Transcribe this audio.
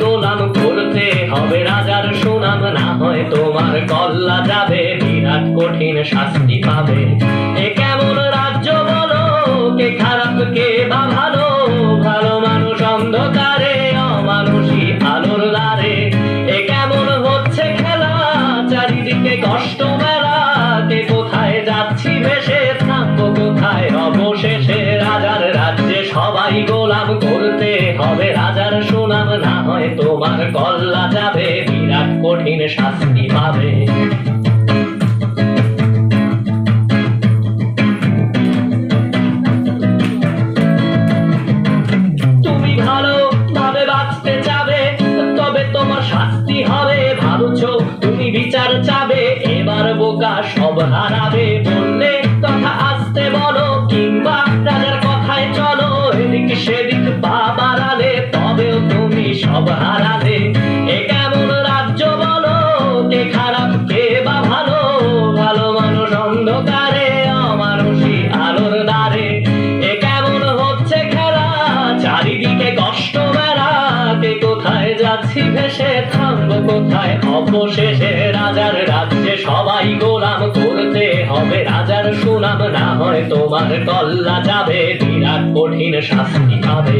গোলাম করতে হবে রাজার সুনাম, না হয় তোমার কল্লা যাবে, বিরাট কঠিন শাস্তি পাবে। এ কেমন রাজ্য বলো, কে খারাপ কে বা ভালো, ভালো মানুষ অন্ধকারে, অমানুষী আলোর দ্বারে। এ কেমন হচ্ছে খেলা, চারিদিকে কষ্ট মেলা, কে কোথায় যাচ্ছি ভেসে, থাকবো কোথায় অবশেষে। রাজার রাজ্যে সবাই গোলাম করতে হবে রাজার সুনাম, না হয় তোমার কল্লা যাবে, বিরাট কঠিন শাস্তি পাবে। তুমি ভালো ভাবে বাঁচতে চাবে, তবে তোমার শাস্তি হবে। ভাবছো তুমি বিচার চাবে, এবার বোকা সব হারাবে। বললে কথা আসতে বলো, কিংবা রাজার কথায় চলো, এদিক সেদিক পা বাড়ালে, তবেও তুমি সব হারালে। এ কেমন রাজ্য বলো, কে খারাপ কে বা ভালো, ভালো মানুষ অন্ধকারে, অমানুষী আলোর দ্বারে। এ কেমন হচ্ছে খেলা, চারিদিকে কষ্ট মেলা, কে কোথায় যাচ্ছি ভেসে, থামবো কোথায় অবশেষে। রাজার রাজ্যে সবাই গোলাম করতে হবে রাজার সুনাম, না হয় তোমার কল্লা যাবে, বিরাট কঠিন শাস্তি পাবে।